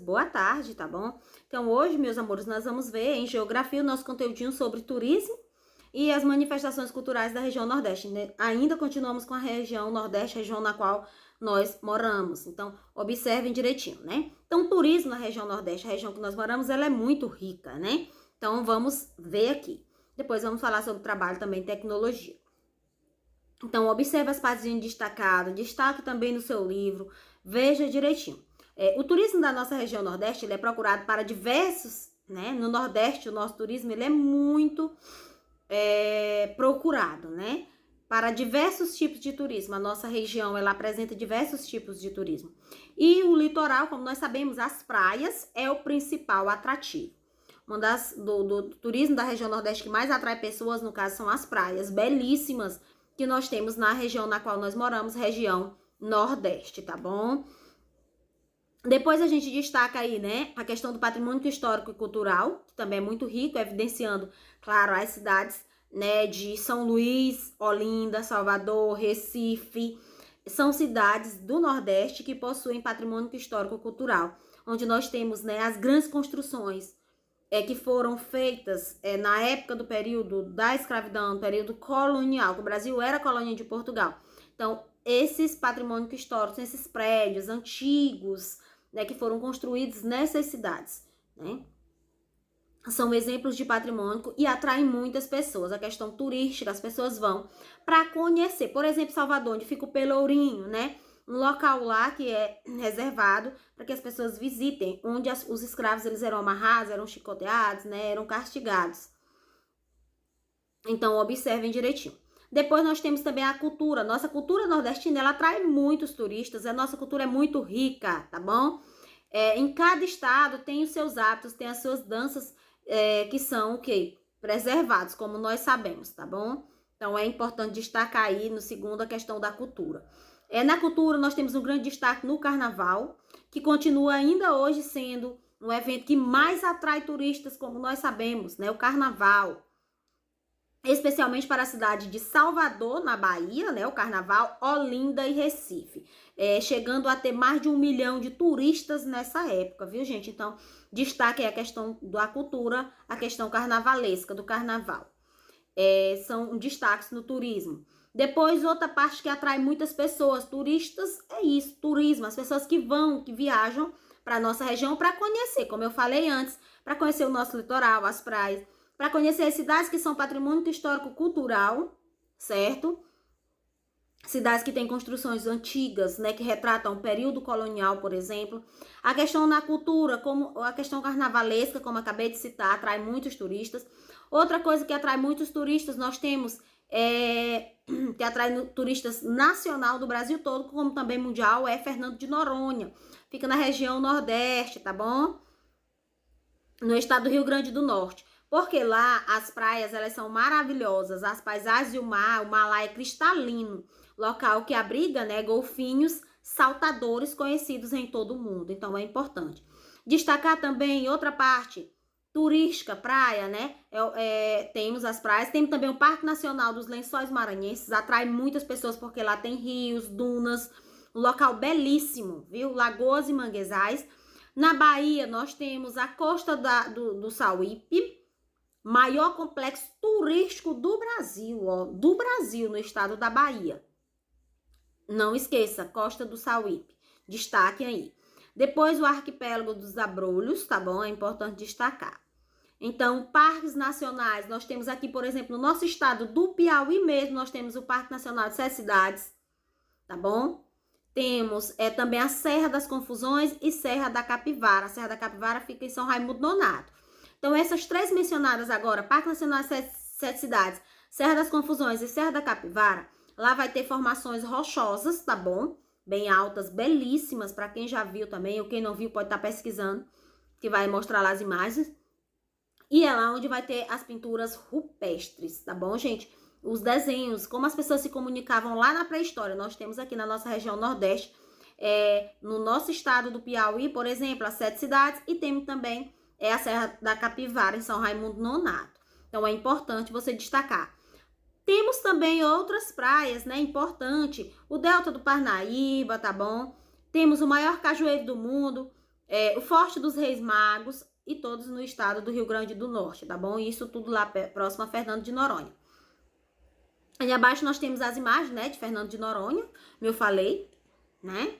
Boa tarde, tá bom? Então, hoje, meus amores, nós vamos ver em geografia o nosso conteúdinho sobre turismo e as manifestações culturais da região Nordeste, né? Ainda continuamos com a região Nordeste, região na qual nós moramos. Então, observem direitinho, né? Então, o turismo na região Nordeste, a região que nós moramos, ela é muito rica, né? Então, vamos ver aqui. Depois vamos falar sobre trabalho também, tecnologia. Então, observe as partes destacadas, destaque também no seu livro, veja direitinho. O turismo da nossa região Nordeste, ele é procurado para diversos, né? No Nordeste, o nosso turismo, ele é muito procurado, né? Para diversos tipos de turismo. A nossa região, ela apresenta diversos tipos de turismo. E o litoral, como nós sabemos, as praias é o principal atrativo. Do turismo da região Nordeste que mais atrai pessoas, no caso, são as praias belíssimas que nós temos na região na qual nós moramos, região Nordeste, tá bom? Depois a gente destaca aí, né, a questão do patrimônio histórico e cultural, que também é muito rico, evidenciando, claro, as cidades, né, de São Luís, Olinda, Salvador, Recife. São cidades do Nordeste que possuem patrimônio histórico e cultural, onde nós temos, né, as grandes construções que foram feitas na época do período da escravidão, período colonial, que o Brasil era colônia de Portugal. Então, esses patrimônios históricos, esses prédios antigos, né, que foram construídos nessas cidades, né, são exemplos de patrimônio e atraem muitas pessoas. A questão turística, as pessoas vão para conhecer, por exemplo, Salvador, onde fica o Pelourinho, né, um local lá que é reservado para que as pessoas visitem, onde os escravos eles eram amarrados, eram chicoteados, né, eram castigados. Então, observem direitinho. Depois nós temos também a cultura. Nossa cultura nordestina, ela atrai muitos turistas. A nossa cultura é muito rica, tá bom? Em cada estado tem os seus hábitos, tem as suas danças que são o quê? Preservados, como nós sabemos, tá bom? Então, é importante destacar aí no segundo a questão da cultura. Na cultura, nós temos um grande destaque no carnaval, que continua ainda hoje sendo um evento que mais atrai turistas, como nós sabemos, né? O carnaval. Especialmente para a cidade de Salvador, na Bahia, né? O carnaval, Olinda e Recife. Chegando a ter mais de 1 milhão de turistas nessa época, viu, gente? Então, destaque aí a questão da cultura, a questão carnavalesca do carnaval. São destaques no turismo. Depois, outra parte que atrai muitas pessoas, turistas, é isso, turismo, as pessoas que viajam para a nossa região para conhecer, como eu falei antes, para conhecer o nosso litoral, as praias, para conhecer as cidades que são patrimônio histórico-cultural, certo? Cidades que têm construções antigas, né, que retratam o período colonial, por exemplo. A questão na cultura, como a questão carnavalesca, como acabei de citar, atrai muitos turistas. Outra coisa que atrai muitos turistas, nós temos que atrai turistas nacional do Brasil todo, como também mundial, é Fernando de Noronha. Fica na região Nordeste, tá bom? No estado do Rio Grande do Norte. Porque lá as praias, elas são maravilhosas, as paisagens e o mar lá é cristalino. Local que abriga, né, golfinhos saltadores conhecidos em todo o mundo. Então, é importante. Destacar também outra parte turística, praia, né? Temos as praias, temos também o Parque Nacional dos Lençóis Maranhenses, atrai muitas pessoas porque lá tem rios, dunas, um local belíssimo, viu? Lagoas e manguezais. Na Bahia, nós temos a Costa do Sauípe, maior complexo turístico do Brasil, ó, do Brasil, no estado da Bahia. Não esqueça, Costa do Sauípe, destaque aí. Depois o arquipélago dos Abrolhos, tá bom? É importante destacar. Então, parques nacionais, nós temos aqui, por exemplo, no nosso estado do Piauí mesmo, nós temos o Parque Nacional de 7 Cidades, tá bom? Temos também a Serra das Confusões e Serra da Capivara. A Serra da Capivara fica em São Raimundo Nonato. Então, essas três mencionadas agora, Parque Nacional de 7 Cidades, Serra das Confusões e Serra da Capivara, lá vai ter formações rochosas, tá bom? Bem altas, belíssimas, para quem já viu também, ou quem não viu pode estar pesquisando, que vai mostrar lá as imagens. E é lá onde vai ter as pinturas rupestres, tá bom, gente? Os desenhos, como as pessoas se comunicavam lá na pré-história. Nós temos aqui na nossa região Nordeste, no nosso estado do Piauí, por exemplo, as 7 cidades, e temos também a Serra da Capivara, em São Raimundo Nonato. Então, é importante você destacar. Temos também outras praias, né? Importante. O Delta do Parnaíba, tá bom? Temos o maior cajueiro do mundo, o Forte dos Reis Magos e todos no estado do Rio Grande do Norte, tá bom? Isso tudo lá próximo a Fernando de Noronha. Aí abaixo nós temos as imagens, né, de Fernando de Noronha, como eu falei, né?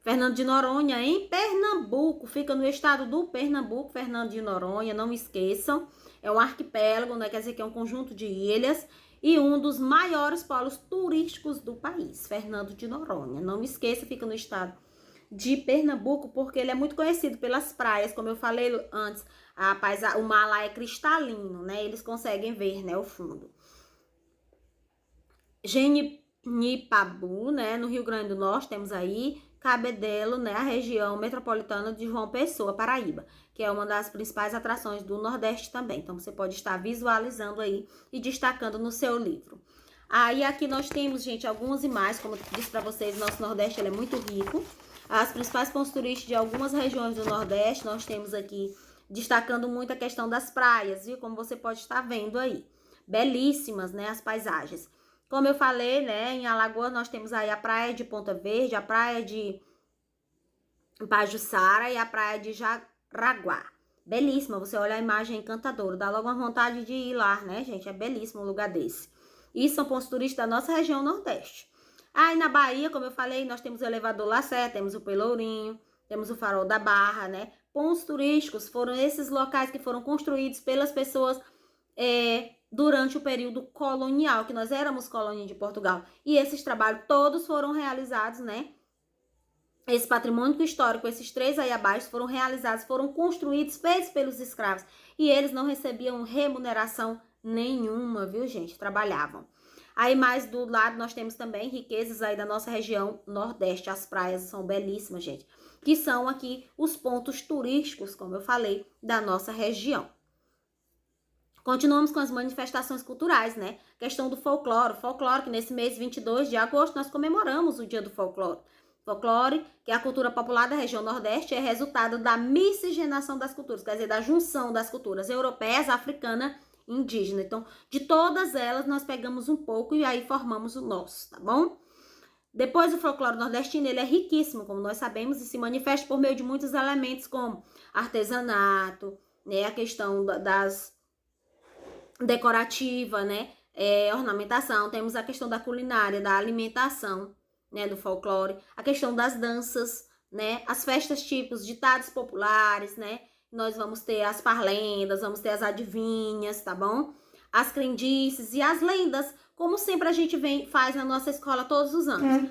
Fernando de Noronha, em Pernambuco, fica no estado do Pernambuco, Fernando de Noronha, não esqueçam. É um arquipélago, né? Quer dizer que é um conjunto de ilhas e um dos maiores polos turísticos do país, Fernando de Noronha. Não esqueça, fica no estado de Pernambuco, porque ele é muito conhecido pelas praias, como eu falei antes, o mar lá é cristalino, né? Eles conseguem ver, né, o fundo. Genipabu, né, no Rio Grande do Norte, temos aí Cabedelo, né, a região metropolitana de João Pessoa, Paraíba, que é uma das principais atrações do Nordeste também. Então, você pode estar visualizando aí e destacando no seu livro. Aí, aqui nós temos, gente, algumas imagens, como eu disse para vocês, nosso Nordeste ele é muito rico. As principais pontos turísticos de algumas regiões do Nordeste, nós temos aqui, destacando muito a questão das praias, viu? Como você pode estar vendo aí. Belíssimas, né, as paisagens. Como eu falei, né, em Alagoas nós temos aí a praia de Ponta Verde, a praia de Pajuçara e a praia de Jaraguá. Belíssima, você olha a imagem encantadora, dá logo uma vontade de ir lá, né, gente? É belíssimo um lugar desse. E são pontos turísticos da nossa região Nordeste. Aí na Bahia, como eu falei, nós temos o elevador Lacé, temos o Pelourinho, temos o Farol da Barra, né? Pontos turísticos foram esses locais que foram construídos pelas pessoas durante o período colonial, que nós éramos colônia de Portugal. E esses trabalhos todos foram realizados, né? Esse patrimônio histórico, esses três aí abaixo, foram realizados, foram construídos, feitos pelos escravos. E eles não recebiam remuneração nenhuma, viu, gente? Trabalhavam. Aí mais do lado nós temos também riquezas aí da nossa região Nordeste. As praias são belíssimas, gente. Que são aqui os pontos turísticos, como eu falei, da nossa região. Continuamos com as manifestações culturais, né? Questão do folclore. Folclore, que nesse mês 22 de agosto nós comemoramos o dia do folclore. Folclore, que é a cultura popular da região Nordeste, é resultado da miscigenação das culturas, quer dizer, da junção das culturas europeias, africana e indígena. Então, de todas elas, nós pegamos um pouco e aí formamos o nosso, tá bom? Depois, o folclore nordestino, ele é riquíssimo, como nós sabemos, e se manifesta por meio de muitos elementos, como artesanato, né? A questão das decorativa, né, ornamentação, temos a questão da culinária, da alimentação, né, do folclore, a questão das danças, né, as festas típicas, ditados populares, né, nós vamos ter as parlendas, vamos ter as adivinhas, tá bom? As crendices e as lendas, como sempre a gente faz na nossa escola todos os anos.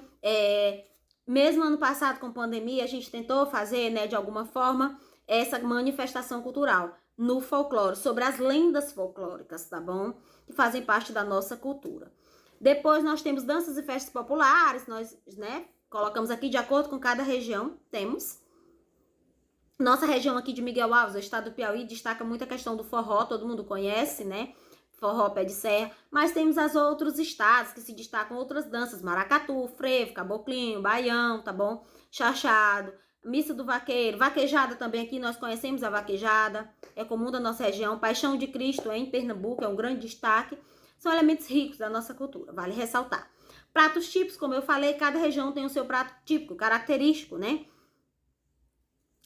Mesmo ano passado com pandemia, a gente tentou fazer, né, de alguma forma, essa manifestação cultural no folclore, sobre as lendas folclóricas, tá bom? Que fazem parte da nossa cultura. Depois nós temos danças e festas populares, nós, né, colocamos aqui de acordo com cada região, temos. Nossa região aqui de Miguel Alves, o estado do Piauí, destaca muito a questão do forró, todo mundo conhece, né? Forró, pé de serra, mas temos os outros estados que se destacam outras danças, maracatu, frevo, caboclinho, baião, tá bom? Chachado, missa do vaqueiro, vaquejada também aqui, nós conhecemos a vaquejada, é comum da nossa região. Paixão de Cristo em Pernambuco é um grande destaque, são elementos ricos da nossa cultura, vale ressaltar. Pratos típicos, como eu falei, cada região tem o seu prato típico, característico, né?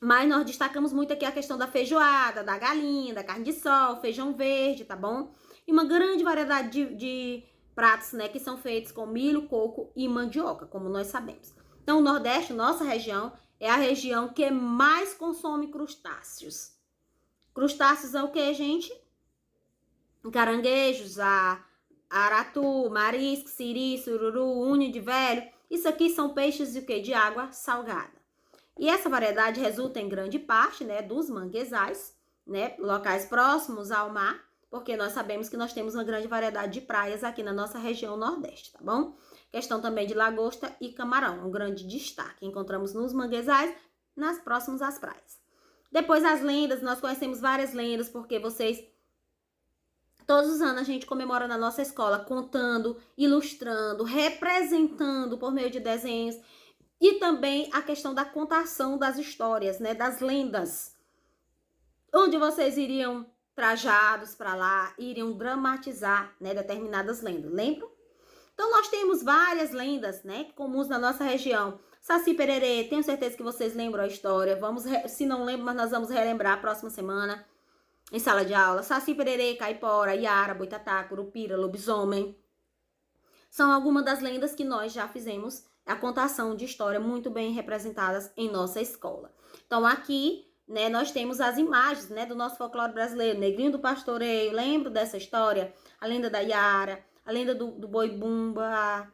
Mas nós destacamos muito aqui a questão da feijoada, da galinha, da carne de sol, feijão verde, tá bom? E uma grande variedade de pratos, né, que são feitos com milho, coco e mandioca, como nós sabemos. Então, o Nordeste, nossa região, é a região que mais consome crustáceos. Crustáceos é o que, gente? Caranguejos, aratu, marisco, siri, sururu, unha de velho. Isso aqui são peixes de quê? De água salgada. E essa variedade resulta em grande parte, né, dos manguezais, né, locais próximos ao mar, porque nós sabemos que nós temos uma grande variedade de praias aqui na nossa região Nordeste, tá bom? Questão também de lagosta e camarão, um grande destaque. Encontramos nos manguezais, nas próximas às praias. Depois as lendas, nós conhecemos várias lendas, porque todos os anos a gente comemora na nossa escola, contando, ilustrando, representando por meio de desenhos. E também a questão da contação das histórias, né, das lendas. Onde vocês iriam trajados para lá, iriam dramatizar, né, determinadas lendas, lembram? Então, nós temos várias lendas, né, comuns na nossa região. Saci Pererê, tenho certeza que vocês lembram a história. Se não lembram, mas nós vamos relembrar a próxima semana em sala de aula. Saci Pererê, Caipora, Iara, Boitatá, Curupira, Lobisomem. São algumas das lendas que nós já fizemos a contação de história muito bem representadas em nossa escola. Então aqui, né, nós temos as imagens, né, do nosso folclore brasileiro, Negrinho do Pastoreio, lembro dessa história? A lenda da Iara, a lenda do boi Bumba,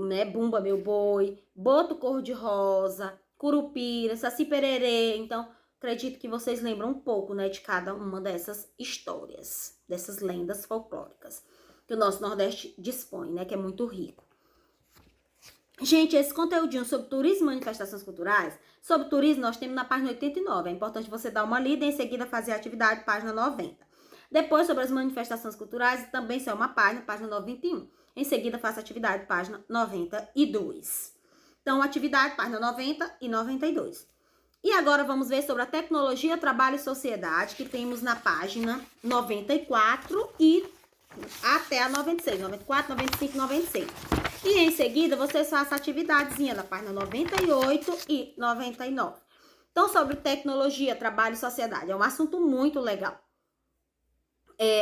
né, Bumba meu boi, Boto cor-de-rosa, Curupira, Saci Pererê. Então, acredito que vocês lembram um pouco, né, de cada uma dessas histórias, dessas lendas folclóricas que o nosso Nordeste dispõe, né, que é muito rico. Gente, esse conteúdinho sobre turismo e manifestações culturais, sobre turismo nós temos na página 89, é importante você dar uma lida e em seguida fazer a atividade, página 90. Depois, sobre as manifestações culturais, também saiu uma página 91. Em seguida, faça a atividade, página 92. Então, atividade, página 90 e 92. E agora vamos ver sobre a tecnologia, trabalho e sociedade, que temos na página 94 e até a 96, 94, 95, 96. E em seguida, vocês façam a atividadezinha da página 98 e 99. Então, sobre tecnologia, trabalho e sociedade, é um assunto muito legal.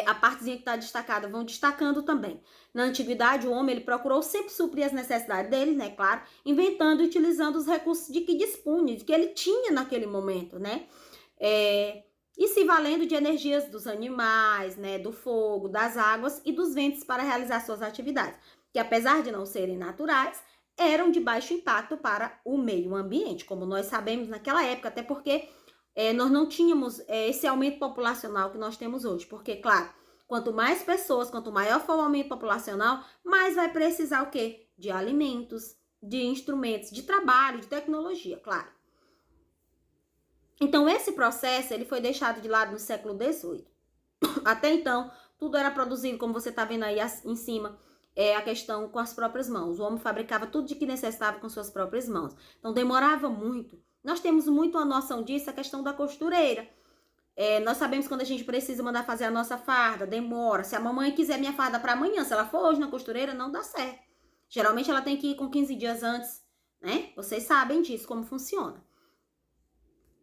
A partezinha que está destacada, vão destacando também. Na antiguidade, o homem ele procurou sempre suprir as necessidades dele, né, claro, inventando e utilizando os recursos de que dispunha, de que ele tinha naquele momento, né, e se valendo de energias dos animais, né, do fogo, das águas e dos ventos para realizar suas atividades, que apesar de não serem naturais, eram de baixo impacto para o meio ambiente, como nós sabemos naquela época, até porque nós não tínhamos esse aumento populacional que nós temos hoje, porque, claro, quanto mais pessoas, quanto maior for o aumento populacional, mais vai precisar o quê? De alimentos, de instrumentos, de trabalho, de tecnologia, claro. Então, esse processo ele foi deixado de lado no século XVIII. Até então, tudo era produzido, como você está vendo aí em cima, a questão com as próprias mãos. O homem fabricava tudo de que necessitava com suas próprias mãos. Então, demorava muito. Nós temos muito a noção disso, a questão da costureira. Nós sabemos quando a gente precisa mandar fazer a nossa farda, demora. Se a mamãe quiser minha farda para amanhã, se ela for hoje na costureira, não dá certo. Geralmente ela tem que ir com 15 dias antes, né? Vocês sabem disso, como funciona.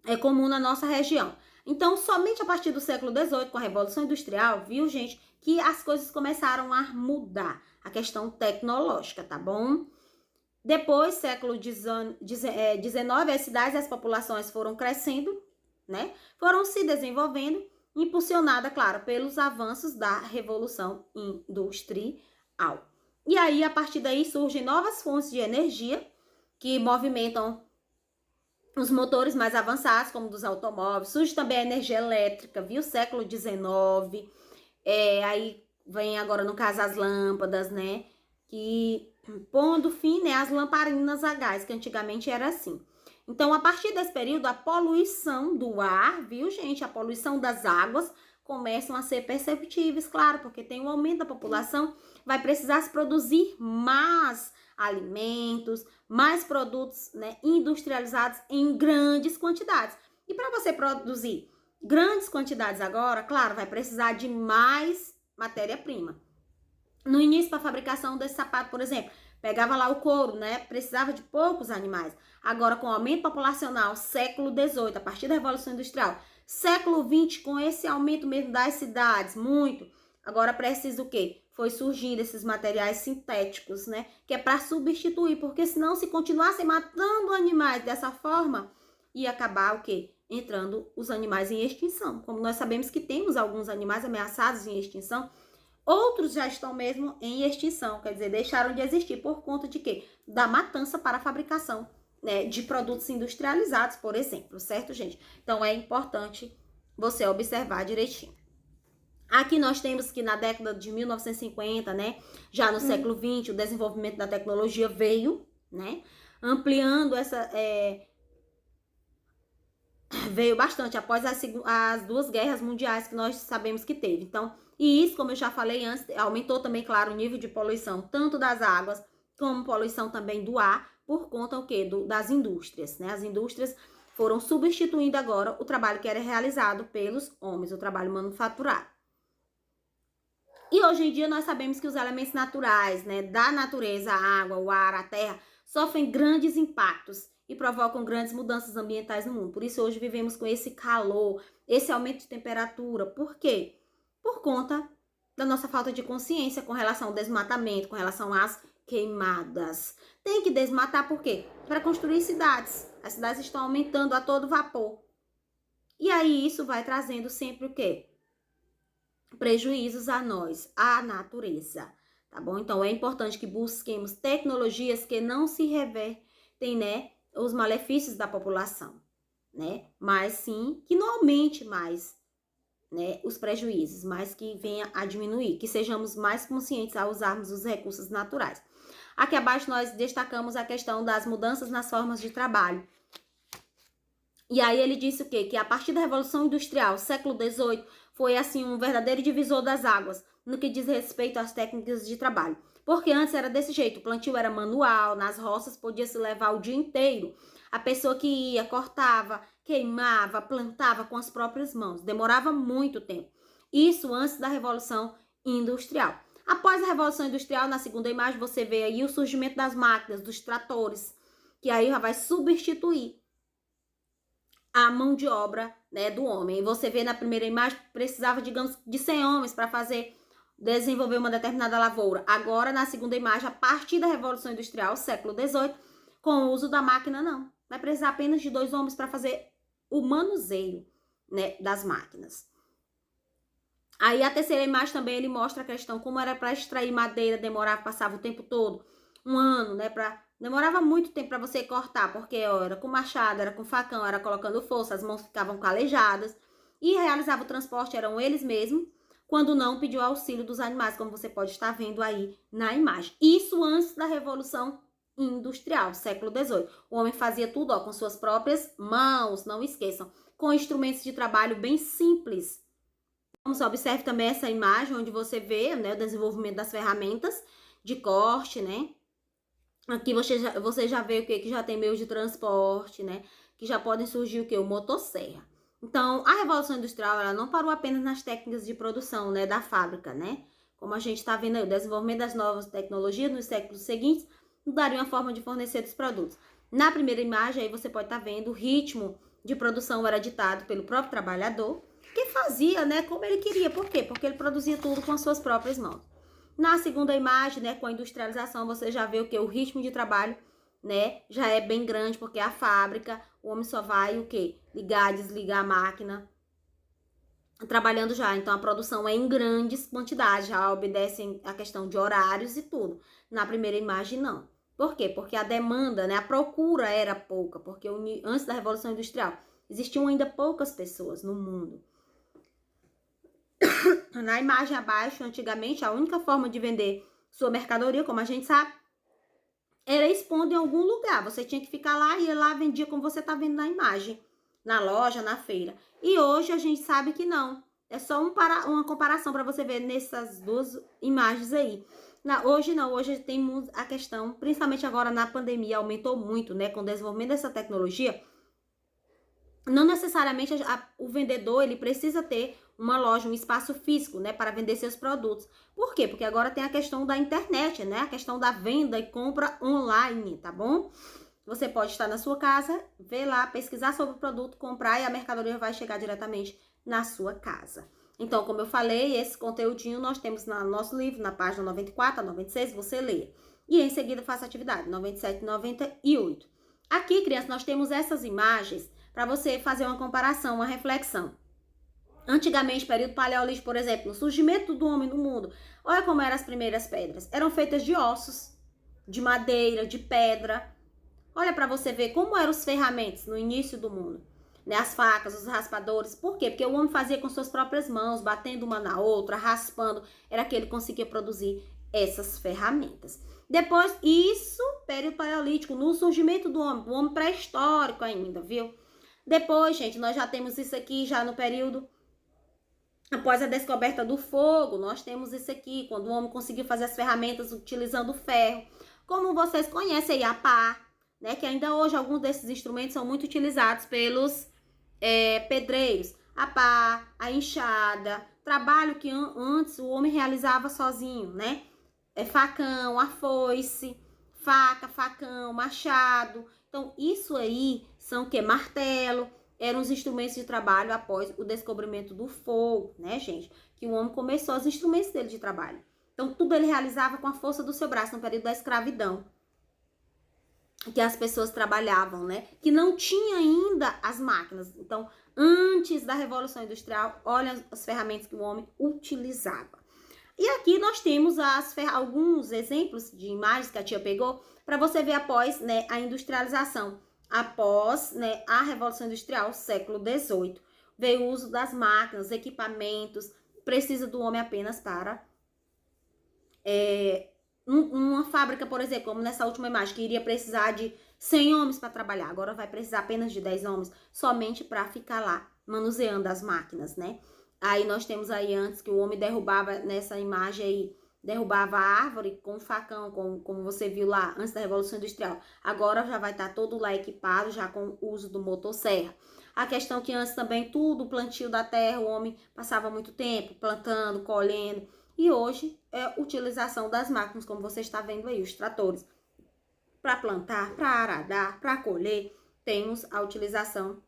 É comum na nossa região. Então, somente a partir do século XVIII, com a Revolução Industrial, viu, gente, que as coisas começaram a mudar. A questão tecnológica, tá bom? Depois, século XIX, as cidades e as populações foram crescendo, né? Foram se desenvolvendo, impulsionada, claro, pelos avanços da Revolução Industrial. E aí, a partir daí, surgem novas fontes de energia que movimentam os motores mais avançados, como dos automóveis. Surge também a energia elétrica, viu? Século XIX. Aí vem agora, no caso, as lâmpadas, né? Que pondo fim, né, às lamparinas a gás, que antigamente era assim. Então, a partir desse período, a poluição do ar, viu, gente? A poluição das águas começam a ser perceptíveis, claro, porque tem um aumento da população, vai precisar se produzir mais alimentos, mais produtos, né, industrializados em grandes quantidades. E para você produzir grandes quantidades agora, claro, vai precisar de mais matéria-prima. No início, para a fabricação desse sapato, por exemplo, pegava lá o couro, né? Precisava de poucos animais. Agora, com o aumento populacional, século XVIII, a partir da Revolução Industrial, século XX, com esse aumento mesmo das cidades, muito. Agora precisa o quê? Foi surgindo esses materiais sintéticos, né? Que é para substituir, porque senão, se continuassem matando animais dessa forma, ia acabar o quê? Entrando os animais em extinção. Como nós sabemos que temos alguns animais ameaçados em extinção, outros já estão mesmo em extinção, quer dizer, deixaram de existir por conta de quê? Da matança para a fabricação, né, de produtos industrializados, por exemplo, certo, gente? Então, é importante você observar direitinho. Aqui nós temos que na década de 1950, né, já no século XX, o desenvolvimento da tecnologia veio, né, ampliando veio bastante após as duas guerras mundiais que nós sabemos que teve. Então, e isso, como eu já falei antes, aumentou também, claro, o nível de poluição, tanto das águas, como poluição também do ar, por conta o quê? Das indústrias, né? As indústrias foram substituindo agora o trabalho que era realizado pelos homens, o trabalho manufaturado. E hoje em dia nós sabemos que os elementos naturais, né, da natureza, a água, o ar, a terra, sofrem grandes impactos e provocam grandes mudanças ambientais no mundo. Por isso hoje vivemos com esse calor, esse aumento de temperatura. Por quê? Por conta da nossa falta de consciência com relação ao desmatamento, com relação às queimadas. Tem que desmatar por quê? Para construir cidades. As cidades estão aumentando a todo vapor. E aí isso vai trazendo sempre o quê? Prejuízos a nós, à natureza, tá bom? Então é importante que busquemos tecnologias que não se revertem, né, os malefícios da população, né? Mas sim que não aumente mais, né, os prejuízos, mas que venha a diminuir, que sejamos mais conscientes ao usarmos os recursos naturais. Aqui abaixo nós destacamos a questão das mudanças nas formas de trabalho. E aí ele disse o quê? Que a partir da Revolução Industrial, século XVIII, foi assim um verdadeiro divisor das águas no que diz respeito às técnicas de trabalho. Porque antes era desse jeito, o plantio era manual, nas roças podia-se levar o dia inteiro. A pessoa que ia, cortava, queimava, plantava com as próprias mãos. Demorava muito tempo. Isso antes da Revolução Industrial. Após a Revolução Industrial, na segunda imagem, você vê aí o surgimento das máquinas, dos tratores, que aí já vai substituir a mão de obra, né, do homem. E você vê na primeira imagem, precisava, digamos, de 100 homens para desenvolver uma determinada lavoura. Agora, na segunda imagem, a partir da Revolução Industrial, século XVIII, com o uso da máquina, não. Vai precisar apenas de 2 homens para fazer o manuseio, né, das máquinas. Aí a terceira imagem também ele mostra a questão como era para extrair madeira, demorava, passava o tempo todo, um ano, né, demorava muito tempo para você cortar, porque ó, era com machado, era com facão, era colocando força, as mãos ficavam calejadas e realizava o transporte, eram eles mesmos, quando não pediu auxílio dos animais, como você pode estar vendo aí na imagem. Isso antes da Revolução Industrial, século XVIII. O homem fazia tudo ó, com suas próprias mãos, não esqueçam, com instrumentos de trabalho bem simples. Você observe também essa imagem onde você vê, né, o desenvolvimento das ferramentas de corte, né? Aqui você já vê o que já tem meio de transporte, né? Que já podem surgir o que? O motosserra. Então, a Revolução Industrial, ela não parou apenas nas técnicas de produção, né, da fábrica, né? Como a gente está vendo aí, o desenvolvimento das novas tecnologias nos séculos seguintes mudariam a forma de fornecer os produtos. Na primeira imagem, aí você pode estar vendo o ritmo de produção era ditado pelo próprio trabalhador, que fazia, né, como ele queria. Por quê? Porque ele produzia tudo com as suas próprias mãos. Na segunda imagem, né, com a industrialização, você já vê o que? O ritmo de trabalho, né, já é bem grande, porque a fábrica, o homem só vai o quê? Ligar, desligar a máquina, trabalhando já. Então, a produção é em grandes quantidades, já obedece a questão de horários e tudo. Na primeira imagem, não. Por quê? Porque a demanda, né, a procura era pouca, porque antes da Revolução Industrial, existiam ainda poucas pessoas no mundo. Na imagem abaixo, antigamente, a única forma de vender sua mercadoria, como a gente sabe, era expondo em algum lugar. Você tinha que ficar lá, ia lá, vendia como você está vendo na imagem, na loja, na feira. E hoje a gente sabe que não. É só uma comparação para você ver nessas 2 imagens aí. Hoje não, hoje tem a questão, principalmente agora na pandemia, aumentou muito, né, com o desenvolvimento dessa tecnologia. Não necessariamente o vendedor, ele precisa ter uma loja, um espaço físico, né, para vender seus produtos. Por quê? Porque agora tem a questão da internet, né, a questão da venda e compra online, tá bom? Você pode estar na sua casa, ver lá, pesquisar sobre o produto, comprar e a mercadoria vai chegar diretamente na sua casa. Então, como eu falei, esse conteúdinho nós temos no nosso livro, na página 94 a 96, você lê. E em seguida faça a atividade, 97 e 98. Aqui, crianças, nós temos essas imagens para você fazer uma comparação, uma reflexão. Antigamente, período paleolítico, por exemplo, no surgimento do homem no mundo, olha como eram as primeiras pedras. Eram feitas de ossos, de madeira, de pedra. Olha para você ver como eram os ferramentas no início do mundo. Né? As facas, os raspadores. Por quê? Porque o homem fazia com suas próprias mãos, batendo uma na outra, raspando. Era que ele conseguia produzir essas ferramentas. Depois, isso, período paleolítico, no surgimento do homem, o homem pré-histórico ainda, viu? Depois, gente, nós já temos isso aqui já no período após a descoberta do fogo. Nós temos isso aqui, quando o homem conseguiu fazer as ferramentas utilizando o ferro. Como vocês conhecem aí, a pá, né? Que ainda hoje alguns desses instrumentos são muito utilizados pelos pedreiros. A pá, a enxada, trabalho que antes o homem realizava sozinho, né? Facão, a foice, faca, facão, machado. Então, isso aí são o quê? Martelo. Eram os instrumentos de trabalho após o descobrimento do fogo, né, gente? Que o homem começou os instrumentos dele de trabalho. Então, tudo ele realizava com a força do seu braço no período da escravidão. Que as pessoas trabalhavam, né? Que não tinha ainda as máquinas. Então, antes da Revolução Industrial, olha as ferramentas que o homem utilizava. E aqui nós temos alguns exemplos de imagens que a tia pegou para você ver após, né, a industrialização. Após, né, a Revolução Industrial, século XVIII, veio o uso das máquinas, equipamentos, precisa do homem apenas para uma fábrica, por exemplo, como nessa última imagem, que iria precisar de 100 homens para trabalhar, agora vai precisar apenas de 10 homens, somente para ficar lá manuseando as máquinas, né? Aí nós temos aí antes que o homem derrubava, nessa imagem aí, derrubava a árvore com facão, como você viu lá, antes da Revolução Industrial. Agora já vai estar todo lá equipado, já com o uso do motosserra. A questão que antes também tudo, o plantio da terra, o homem passava muito tempo plantando, colhendo. E hoje é a utilização das máquinas, como você está vendo aí, os tratores. Para plantar, para aradar, para colher, temos a utilização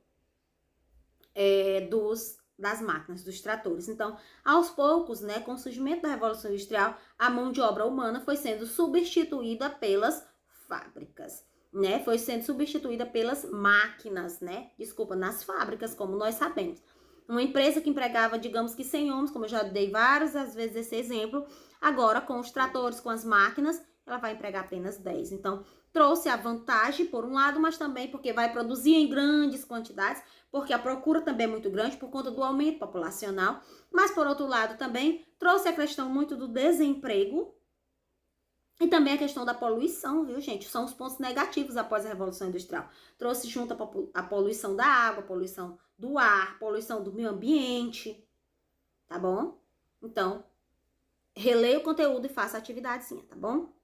das máquinas, dos tratores. Então, aos poucos, né, com o surgimento da Revolução Industrial, a mão de obra humana foi sendo substituída pelas fábricas, né? Foi sendo substituída pelas máquinas, né? Desculpa, nas fábricas, como nós sabemos. Uma empresa que empregava, digamos que 100 homens, como eu já dei várias vezes esse exemplo, agora com os tratores, com as máquinas, ela vai empregar apenas 10. Então, trouxe a vantagem por um lado, mas também porque vai produzir em grandes quantidades, porque a procura também é muito grande por conta do aumento populacional, mas por outro lado também trouxe a questão muito do desemprego e também a questão da poluição, viu, gente? São os pontos negativos após a Revolução Industrial. Trouxe junto a poluição da água, a poluição do ar, poluição do meio ambiente, tá bom? Então, releia o conteúdo e faça a atividadezinha, tá bom?